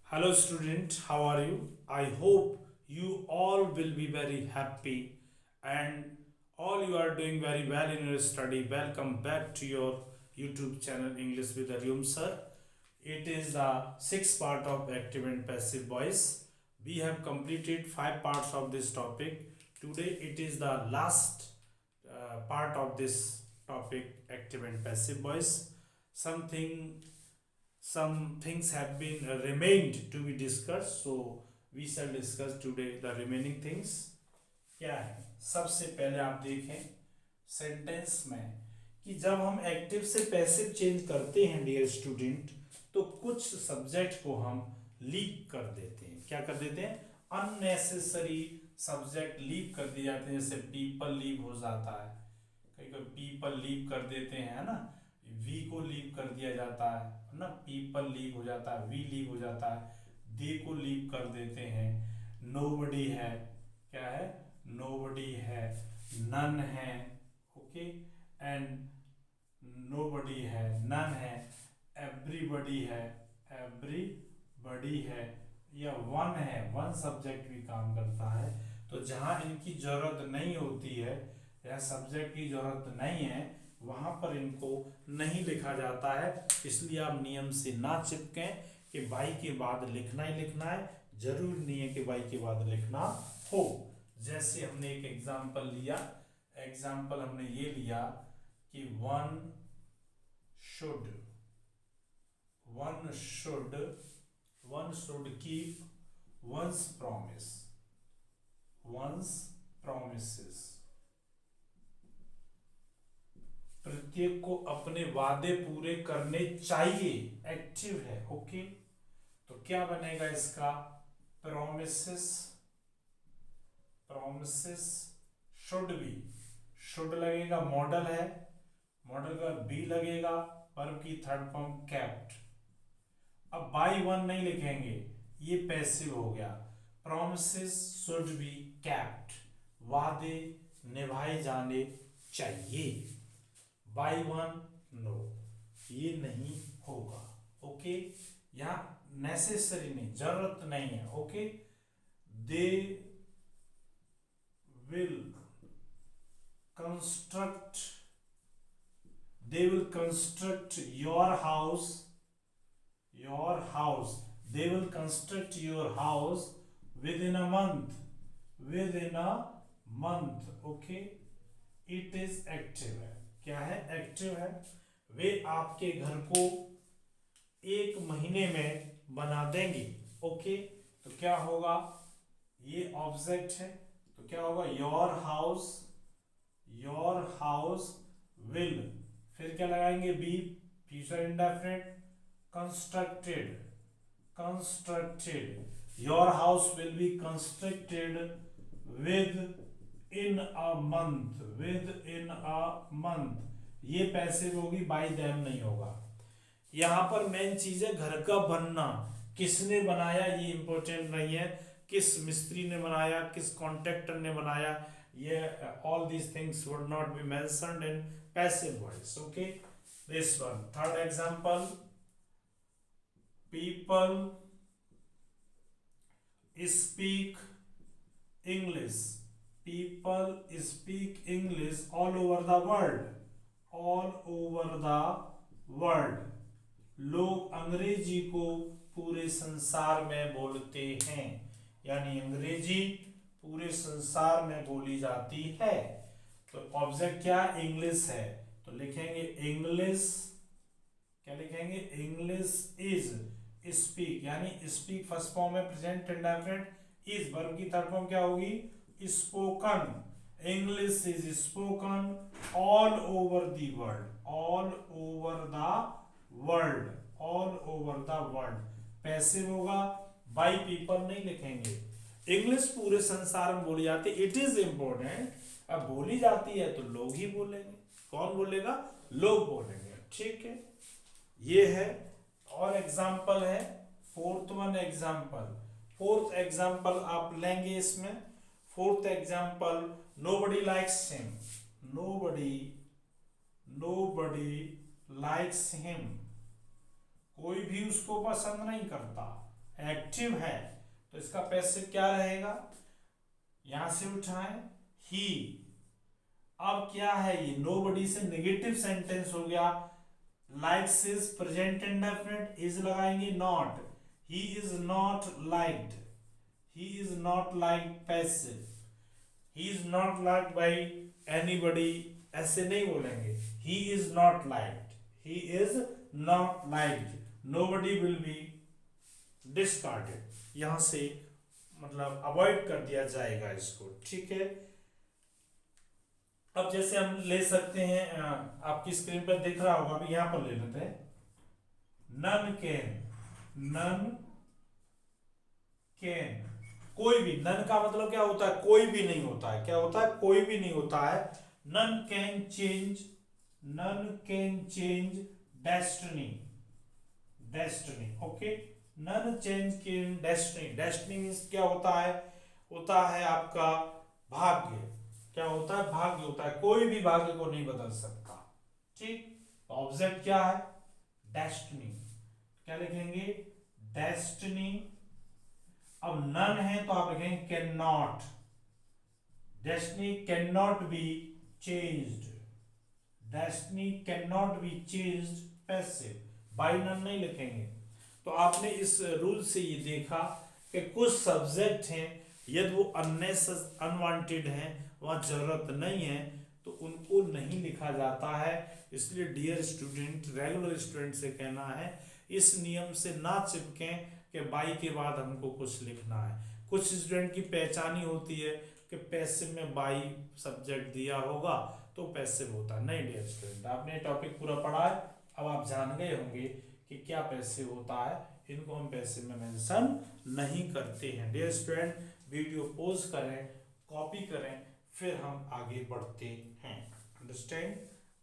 Hello, student. How are you? I hope you all will be very happy and all you are doing very well in your study. Welcome back to your YouTube channel English with Aryum sir. It is the sixth part of active and passive voice. We have completed five parts of this topic. Today it is the last part of this topic, active and passive voice. Something some things have been remained to be discussed, so we shall discuss today the remaining things. क्या है, सबसे पहले आप देखें sentence में कि जब हम एक्टिव से पैसिव चेंज करते हैं डियर स्टूडेंट, तो कुछ सब्जेक्ट को हम लीव कर देते हैं. क्या कर देते हैं? अननेसेसरी सब्जेक्ट लीव कर दिए जाते हैं. जैसे पीपल लीव हो जाता है, कहीं कहीं पीपल लीव कर देते हैं, है ना. वी को लीव कर दिया जाता है ना. पीपल लीव हो जाता है, वी लीव हो जाता है, दे को लीव कर देते हैं. नोबडी है, क्या है? नोबडी है. नन है, ओके, एंड नोबडी है, नन है. एवरीबडी है, एवरीबडी है. या वन है, वन सब्जेक्ट भी काम करता है. तो जहां इनकी जरूरत नहीं होती है या सब्जेक्ट की जरूरत नहीं है, वहां पर इनको नहीं लिखा जाता है. इसलिए आप नियम से ना चिपकें कि बाई के बाद लिखना ही लिखना है. जरूर नहीं है कि बाई के बाद लिखना हो. जैसे हमने एक एग्जाम्पल लिया, एग्जाम्पल हमने ये लिया कि one should one should keep one's promise, one's promises. प्रत्येक को अपने वादे पूरे करने चाहिए, एक्टिव है. ओके, तो क्या बनेगा इसका? Promises, promises should be, should लगेगा, मॉडल है, मॉडल का बी लगेगा, वर्ब की थर्ड फॉर्म केप्ट. अब बाई वन नहीं लिखेंगे, ये पैसिव हो गया. प्रोमिसेस शुड बी केप्ट, वादे निभाए जाने चाहिए. बाई वन नो, ये नहीं होगा. ओके, यहां नेसेसरी नहीं, जरूरत नहीं है. Okay, they will construct, they will construct your house, your house, they will construct your house with in a month, within a month. Okay, it is active है. क्या है? एक्टिव है. वे आपके घर को एक महीने में बना देंगे. ओके, तो क्या होगा? ये ऑब्जेक्ट है, तो क्या होगा? योर हाउस विल, फिर क्या लगाएंगे? Be, future indefinite. Constructed, constructed, your house will be constructed within a month, within a month. ये पैसिव होगी, बाय देम नहीं होगा. यहां पर मेन चीज है घर का बनना. किसने बनाया ये इंपॉर्टेंट नहीं है. किस मिस्त्री ने बनाया, किस कॉन्ट्रैक्टर ने बनाया, ये all these things would not be mentioned in passive voice. Okay, this one, third example, people speak English, people speak English all over the world, all over the world. लोग अंग्रेजी को पूरे संसार में बोलते हैं, यानी अंग्रेजी पूरे संसार में बोली जाती है. तो ऑब्जेक्ट क्या? इंग्लिश है, तो लिखेंगे इंग्लिश. क्या लिखेंगे? इंग्लिश इज स्पीक, यानी स्पीक फर्स्ट फॉर्म है, प्रेजेंट इंडेफिनिट. इज वर्ब की थर्ड फॉर्म क्या होगी? spoken. English is spoken all over the world, all over the world, all over the world. Passive होगा, बाई पीपल नहीं लिखेंगे. English पूरे संसार में बोली जाती है, इट इज इंपॉर्टेंट. अब बोली जाती है तो लोग ही बोलेंगे. कौन बोलेगा? लोग बोलेंगे. ठीक है, ये है. और एग्जाम्पल है, fourth one example. Fourth example आप लेंगे इसमें. Fourth example, nobody likes him. Nobody likes him. कोई भी उसको पसंद नहीं करता. एक्टिव है तो इसका पैसिव क्या रहेगा, यहां से उठाएं ही। अब क्या है ये, नोबडी से नेगेटिव सेंटेंस हो गया, likes is present indefinite, is लगाएंगे not, he is not liked, he is not like passive, he is not liked by anybody, ऐसे नहीं बोलेंगे, he is not liked, he is not liked, nobody will be discarded, यहां से मतलब avoid कर दिया जाएगा इसको, ठीक है। अब जैसे हम ले सकते हैं, आपकी स्क्रीन पर दिख रहा होगा, अभी यहां पर ले लेते हैं, नन कैन, नन कैन, कोई भी, नन का मतलब क्या होता है, कोई भी नहीं होता है, क्या होता है, कोई भी नहीं होता है, none can change, none can change destiny, destiny, okay, none change can destiny, destiny means क्या होता है आपका भाग्य, क्या होता है, भाग्य होता है, कोई भी भाग्य को नहीं बदल सकता, ठीक। ऑब्जेक्ट क्या है, डेस्टिनी, क्या लिखेंगे, डेस्टिनी। अब नन है तो आप लिखेंगे can not, destiny can not be changed, destiny can not be changed passive, by none नहीं लिखेंगे। तो आपने इस रूल से ये देखा कि कुछ सब्जेक्ट हैं यदि वो अनवांटेड हैं, वहाँ जरूरत नहीं है तो उनको नहीं लिखा जाता है। इसलिए डियर स्टूडेंट, रेगुलर स्टूडेंट से कहना है इस नियम से ना चिपकें कि बाई के बाद हमको कुछ लिखना है। कुछ स्टूडेंट की पहचान ही होती है कि पैसिव में बाई सब्जेक्ट दिया होगा तो पैसिव होता, नहीं डियर स्टूडेंट, आपने टॉपिक पूरा पढ़ा है, अब आप जान गए होंगे कि क्या पैसिव होता है, इनको हम पैसिव में मेंशन नहीं करते हैं। डियर स्टूडेंट, वीडियो पॉज करें, कॉपी करें, फिर हम आगे बढ़ते हैं, अंडरस्टैंड,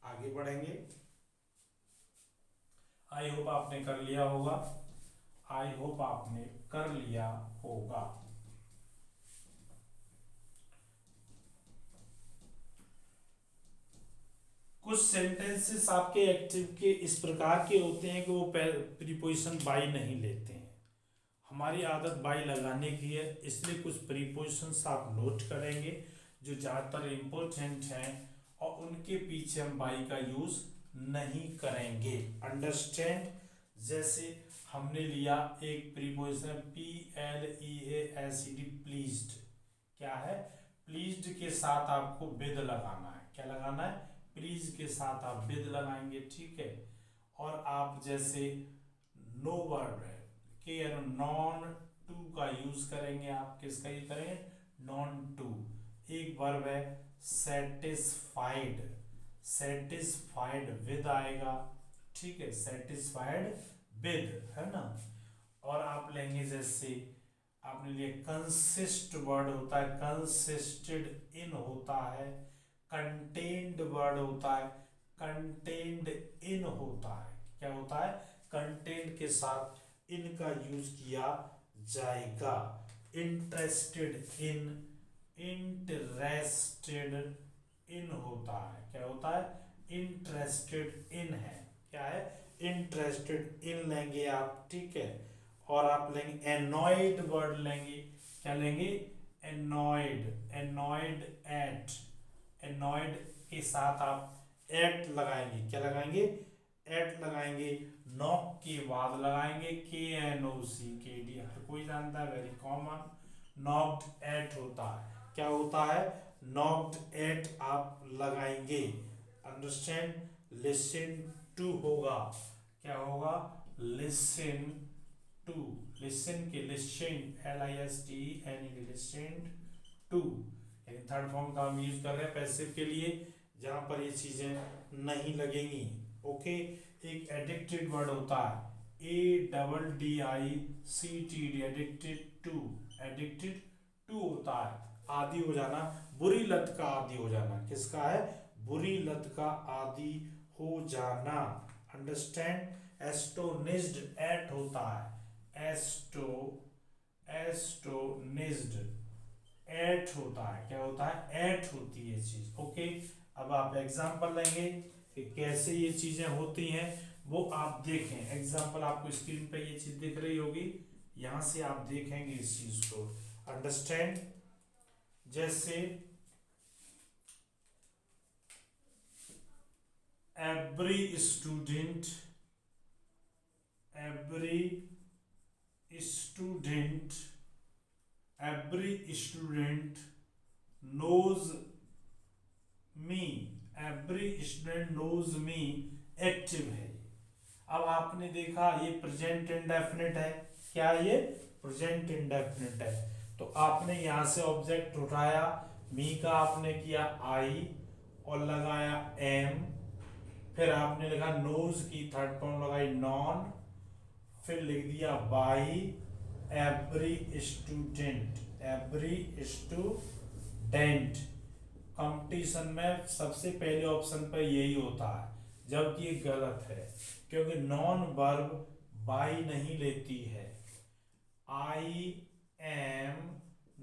आगे बढ़ेंगे। आई होप आपने कर लिया होगा, आई होप आपने कर लिया होगा। कुछ सेंटेंसेस आपके एक्टिव के इस प्रकार के होते हैं कि वो प्रीपोजिशन बाई नहीं लेते हैं। हमारी आदत बाई लगाने की है, इसलिए कुछ प्रीपोजिशंस आप नोट करेंगे जो ज़्यादातर इम्पोर्टेंट हैं और उनके पीछे हम बाई का यूज़ नहीं करेंगे, अंडरस्टैंड। जैसे हमने लिया एक प्रीपोजिशन PLEASED, प्लीज्ड, क्या है, प्लीज्ड के साथ आपको विद लगाना है, क्या लगाना है, प्लीज के साथ आप विद लगाएंगे, ठीक है। और आप जैसे नो वर्ब है कि नॉन टू का यूज करेंगे, आप किसका यूज करेंगे, नॉन टू। एक वर्ब है सेटिस्फाइड, सेटिस्फाइड विद आएगा, ठीक है, सेटिस्फाइड विद, है ना। और आप लेंगे जैसे आपने लिए कंसिस्ट वर्ड होता है, कंसिस्टेड इन होता है, कंटेन्ड वर्ड होता है, कंटेन्ड इन होता है, क्या होता है, कंटेंट के साथ इनका यूज किया जाएगा। इंटरेस्टेड इन, इंटरेस्टेड इन होता है, क्या होता है, इंटरेस्टेड इन है, क्या है, इंटरेस्टेड इन लेंगे आप, ठीक है। और आप लेंगे एनॉयड वर्ड लेंगे, क्या लेंगे, एनॉयड, एनॉयड एट, एनॉयड के साथ आप एट लगाएंगे, क्या लगाएंगे, एट लगाएंगे। नॉक के बाद लगाएंगे KNOCKD, हर कोई जानता है, वेरी कॉमन, नॉक्ड एट होता है, क्या होता है, नॉक्ड एट आप लगाएंगे, अंडरस्टैंड। लिसन टू होगा, क्या होगा, लिसन टू, लिसन के listen, LISTEN, listen to, third form का हम यूज कर रहे हैं पैसिव के लिए, जहां पर ये चीजें नहीं लगेंगी, ओके। एक एडिक्टेड वर्ड होता है ADDICTED, addicted to, addicted to होता है आदि हो जाना, बुरी लत का आदि हो जाना, किसका है, बुरी लत का आदि हो जाना, अंडरस्टैंड। एस्टोनिज्ड एट होता है, एस्टोनिज्ड एट होता है, क्या होता है, एट होती है चीज, ओके। अब आप एग्जांपल लेंगे कि कैसे ये चीजें होती हैं, वो आप देखें। एग्जांपल आपको स्क्रीन पे ये चीज दिख रही होगी, यहां से आप देखेंगे इस चीज को, अंडरस्टैंड। जैसे every student, every student, every student knows me, every student knows me active है। अब आपने देखा ये प्रेजेंट इंडेफिनिट है, क्या ये प्रेजेंट इंडेफिनिट है। तो आपने यहां से ऑब्जेक्ट उठाया, मी का आपने किया आई और लगाया एम, फिर आपने लिखा नोज की थर्ड फॉर्म लगाई नॉन, फिर लिख दिया by every student, every student. Competition में सबसे पहले ऑप्शन पर यही होता है, जबकि ये गलत है क्योंकि नॉन वर्ब बाई नहीं लेती है। I am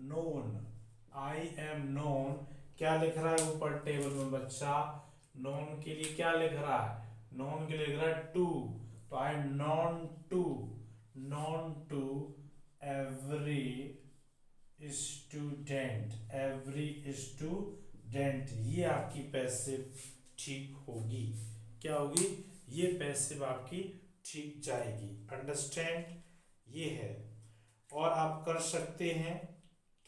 known, I am known, क्या लिख रहा है ऊपर टेबल में बच्चा, नॉन के लिए क्या लिख रहा है, नॉन के लिए लिख रहा है टू, तो I known to, known to every student, every student. ये आपकी पैसिव ठीक होगी, क्या होगी, ये पैसिव आपकी ठीक जाएगी, अंडरस्टैंड। ये है। और आप कर सकते हैं,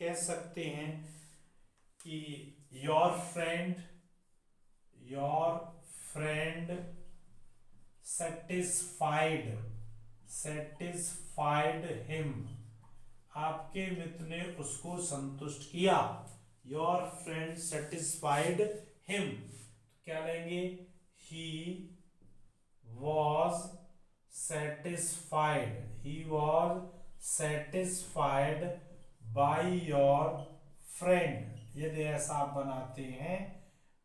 कह सकते हैं कि your friend, your friend satisfied, satisfied him, आपके मित्र ने उसको संतुष्ट किया। योर फ्रेंड सेटिस्फाइड हिम, क्या लेंगे, he was satisfied, he was satisfied by your friend. यदि ऐसा आप बनाते हैं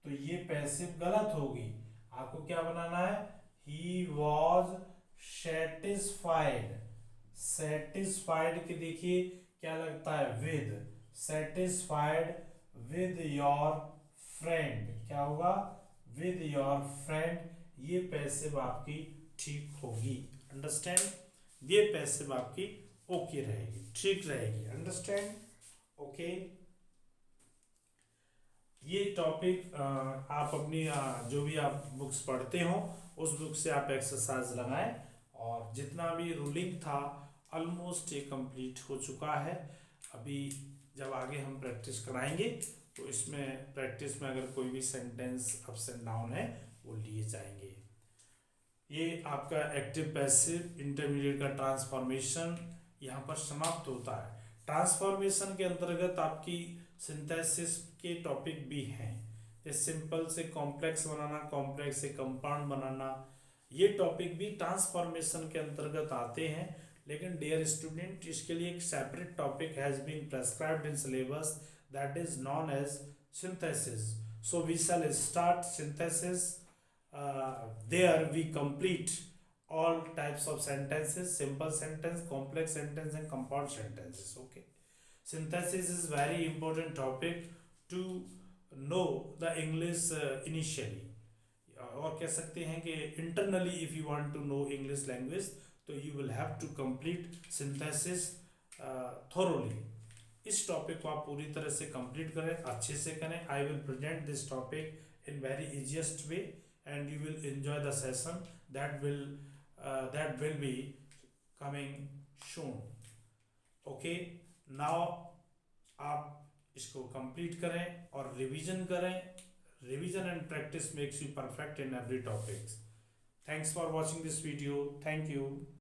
तो ये पैसिव गलत होगी, आपको क्या बनाना है, ही वॉज सेटिस्फाइड। सेटिस्फाइड के देखिए क्या लगता है with, satisfied with your friend, क्या होगा, विद योर फ्रेंड। ये पैसिव आपकी ठीक होगी, अंडरस्टैंड। ये पैसिव आपकी ओके रहेगी, ठीक रहेगी, अंडरस्टैंड, ओके। ये टॉपिक आप अपनी जो भी आप बुक्स पढ़ते हो उस बुक से आप एक्सरसाइज लगाएं, और जितना भी रूलिंग था ऑलमोस्ट ये कंप्लीट हो चुका है। अभी जब आगे हम प्रैक्टिस कराएंगे तो इसमें प्रैक्टिस में अगर कोई भी सेंटेंस अप्स एंड डाउन है वो लिए जाएंगे। ये आपका एक्टिव पैसिव इंटरमीडिएट का ट्रांसफॉर्मेशन यहाँ पर समाप्त होता है। ट्रांसफॉर्मेशन के अंतर्गत आपकी सिंथेसिस के टॉपिक भी हैं, जैसे सिंपल से कॉम्प्लेक्स बनाना, कॉम्प्लेक्स से कंपाउंड बनाना, ये टॉपिक भी ट्रांसफॉर्मेशन के अंतर्गत आते हैं। लेकिन डियर स्टूडेंट, इसके लिए एक separate topic has been prescribed in syllabus, that is known as synthesis. So we shall start synthesis. There we complete all types of sentences: simple sentence, complex sentence, and compound sentences. Okay. Synthesis is very important topic to know the English initially. और कह सकते हैं कि internally if you want to know English language, तो you will have to complete synthesis thoroughly. इस topic को आप पूरी तरह से कंप्लीट करें, अच्छे से करें। I will present this topic in very easiest way and you will enjoy the session that will be coming soon. Okay, now आप इसको कंप्लीट करें और रिवीजन करें। Revision and practice makes you perfect in every topic. Thanks for watching this video, thank you.